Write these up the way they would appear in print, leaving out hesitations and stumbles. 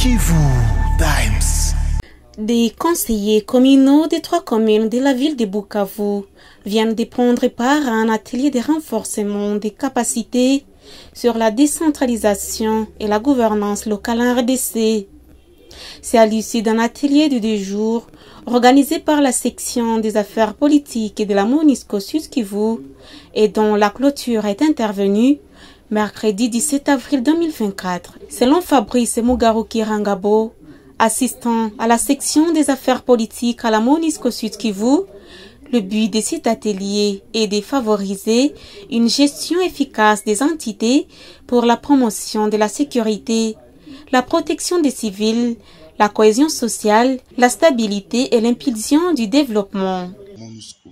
Kivu Times. Des conseillers communaux des 3 communes de la ville de Bukavu viennent de prendre part à un atelier de renforcement des capacités sur la décentralisation et la gouvernance locale en RDC. C'est à l'issue d'un atelier de 2 jours organisé par la section des affaires politiques et de la MONUSCO Sud Kivu et dont la clôture est intervenue mercredi 17 avril 2024. Selon Fabrice Mugaruki Rangabo, assistant à la section des affaires politiques à la MONUSCO Sud Kivu, le but de cet atelier est de favoriser une gestion efficace des entités pour la promotion de la sécurité, la protection des civils, la cohésion sociale, la stabilité et l'impulsion du développement. MONUSCO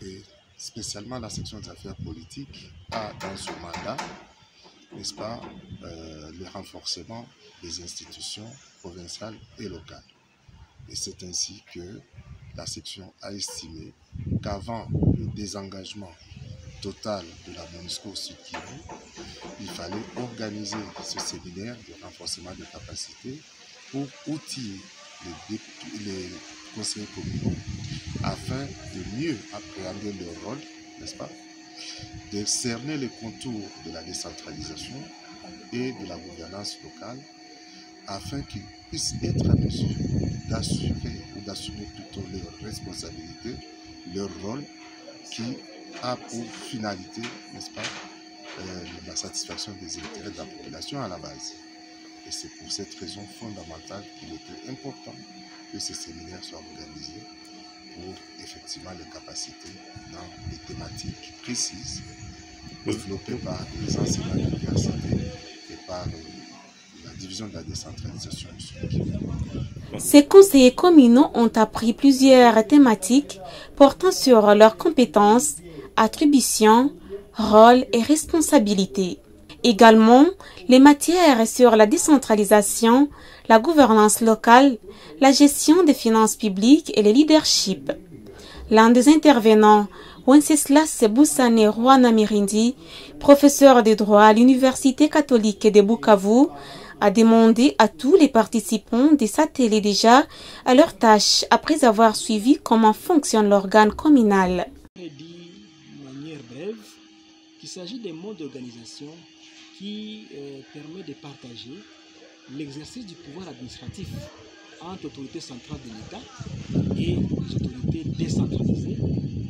et spécialement la section des affaires politiques a dans son mandat, n'est-ce pas, le renforcement des institutions provinciales et locales. Et c'est ainsi que la section a estimé qu'avant le désengagement total de la MONUSCO Sud Kivu, il fallait organiser ce séminaire de renforcement de capacités pour outiller les conseillers communaux afin de mieux appréhender leur rôle, n'est-ce pas, de cerner les contours de la décentralisation et de la gouvernance locale afin qu'ils puissent être en mesure d'assurer ou d'assumer plutôt leurs responsabilités, leur rôle qui a pour finalité, n'est-ce pas, la satisfaction des intérêts de la population à la base. Et c'est pour cette raison fondamentale qu'il était important que ces séminaires soient organisés pour effectivement les capacités dans des thématiques précises développées par les enseignants de l'université et par la division de la décentralisation du Sud. Ces conseillers communaux ont appris plusieurs thématiques portant sur leurs compétences, attributions, rôles et responsabilités. Également, les matières sur la décentralisation, la gouvernance locale, la gestion des finances publiques et le leadership. L'un des intervenants, Wenceslas Boussane Rwana Mirindi, professeur de droit à l'Université catholique de Bukavu, a demandé à tous les participants de s'atteler déjà à leurs tâches après avoir suivi comment fonctionne l'organe communal. Je dis de manière brève qu'il s'agit d'un mode d'organisation qui permet de partager l'exercice du pouvoir administratif entre autorités centrales de l'État et les autorités décentralisées,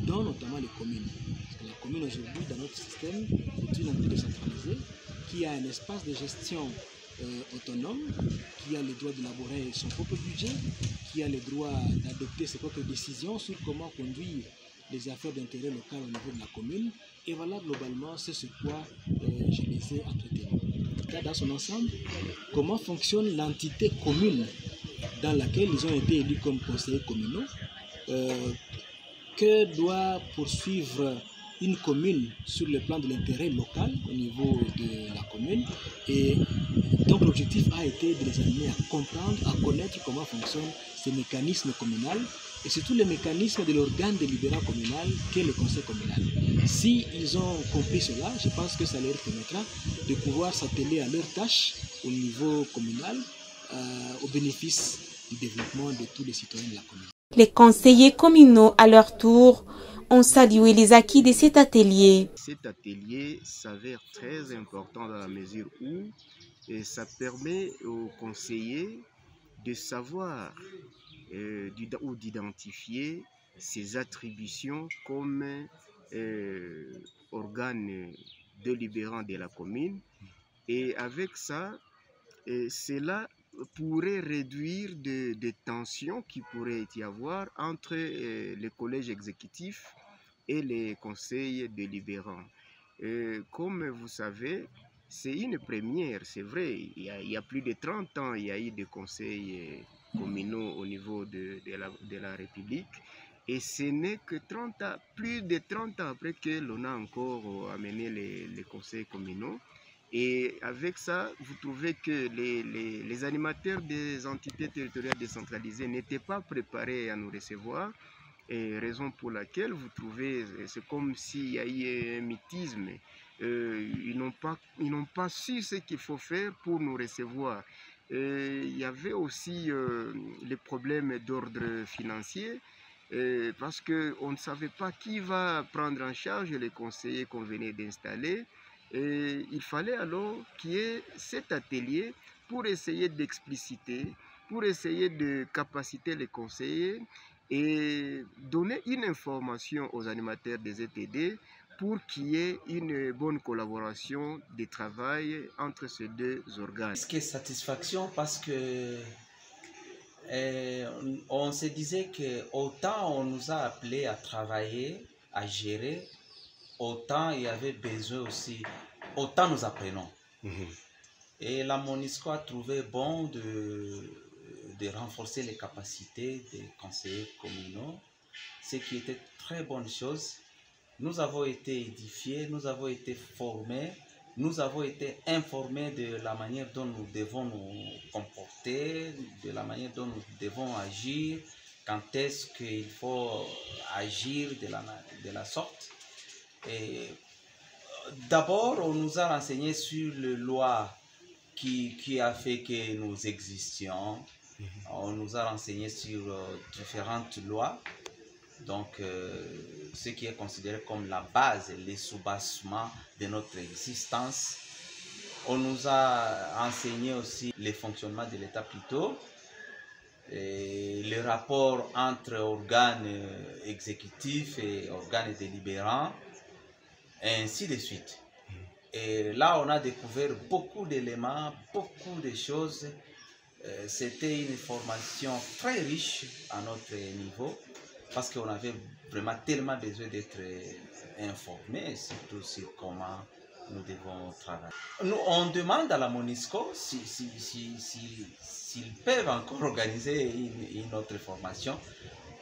dont notamment les communes. Parce que la commune aujourd'hui, dans notre système, est une entité décentralisée qui a un espace de gestion autonome, qui a le droit d'élaborer son propre budget, qui a le droit d'adopter ses propres décisions sur comment conduire les affaires d'intérêt local au niveau de la commune. Et voilà, globalement, c'est ce quoi je les ai entretenus. Dans son ensemble, comment fonctionne l'entité commune dans laquelle ils ont été élus comme conseillers communaux, que doit poursuivre une commune sur le plan de l'intérêt local au niveau de la commune. Et donc l'objectif a été de les amener à comprendre, à connaître comment fonctionnent ces mécanismes communaux et surtout les mécanismes de l'organe délibérant communal qu'est le conseil communal. Si ils ont compris cela, je pense que ça leur permettra de pouvoir s'atteler à leurs tâches au niveau communal au bénéfice du développement de tous les citoyens de la commune. Les conseillers communaux, à leur tour, ont salué les acquis de cet atelier. Cet atelier s'avère très important dans la mesure où ça permet aux conseillers de savoir ou d'identifier ses attributions comme organe délibérant de la commune. Et avec ça, cela pourrait réduire des tensions qui pourraient y avoir entre les collèges exécutifs et les conseils délibérants. Comme vous savez, c'est une première, c'est vrai. Il y a plus de 30 ans, il y a eu des conseils communaux au niveau de la République. Et ce n'est que plus de 30 ans après que l'on a encore amené les conseils communaux. Et avec ça, vous trouvez que les animateurs des entités territoriales décentralisées n'étaient pas préparés à nous recevoir. Et raison pour laquelle vous trouvez, c'est comme s'il y a eu un mythisme. Ils n'ont pas su ce qu'il faut faire pour nous recevoir. il y avait aussi les problèmes d'ordre financier, parce qu'on ne savait pas qui va prendre en charge les conseillers qu'on venait d'installer. Et il fallait alors qu'il y ait cet atelier pour essayer d'expliciter, pour essayer de capaciter les conseillers et donner une information aux animateurs des ETD pour qu'il y ait une bonne collaboration de travail entre ces deux organes. Ce qui est satisfaction parce que on se disait que autant on nous a appelés à travailler, à gérer, autant il y avait besoin aussi, autant nous apprenons. Et la MONUSCO a trouvé bon de renforcer les capacités des conseillers communaux, ce qui était très bonne chose. Nous avons été édifiés, nous avons été formés, nous avons été informés de la manière dont nous devons nous comporter, de la manière dont nous devons agir, quand est-ce qu'il faut agir de la sorte. Et d'abord, on nous a renseigné sur les lois qui a fait que nous existions. On nous a renseigné sur différentes lois. Donc, ce qui est considéré comme la base, les sous-bassements de notre existence. On nous a enseigné aussi le fonctionnement de l'État plutôt, et le rapport entre organes exécutifs et organes délibérants, et ainsi de suite. Et là, on a découvert beaucoup d'éléments, beaucoup de choses. C'était une formation très riche à notre niveau, parce qu'on avait vraiment tellement besoin d'être informés, surtout sur comment nous devons travailler. Nous, on demande à la MONUSCO s'ils peuvent encore organiser une autre formation,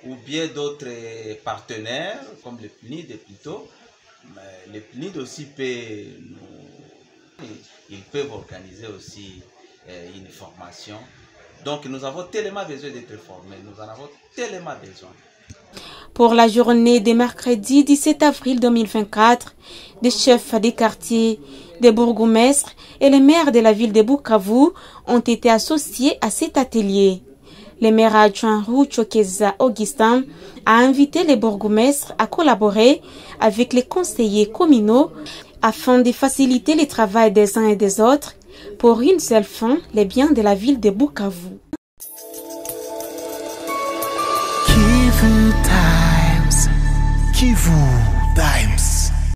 ou bien d'autres partenaires, comme le PNID plutôt. Mais le PNID aussi ils peuvent organiser aussi une formation. Donc nous avons tellement besoin d'être formés, nous en avons tellement besoin. Pour la journée de mercredi 17 avril 2024, des chefs des quartiers, des bourgmestres et les maires de la ville de Bukavu ont été associés à cet atelier. Le maire adjoint Ruchokeza Augustin a invité les bourgmestres à collaborer avec les conseillers communaux afin de faciliter le travail des uns et des autres pour une seule fin, les biens de la ville de Bukavu. Kivu Times. Kivu.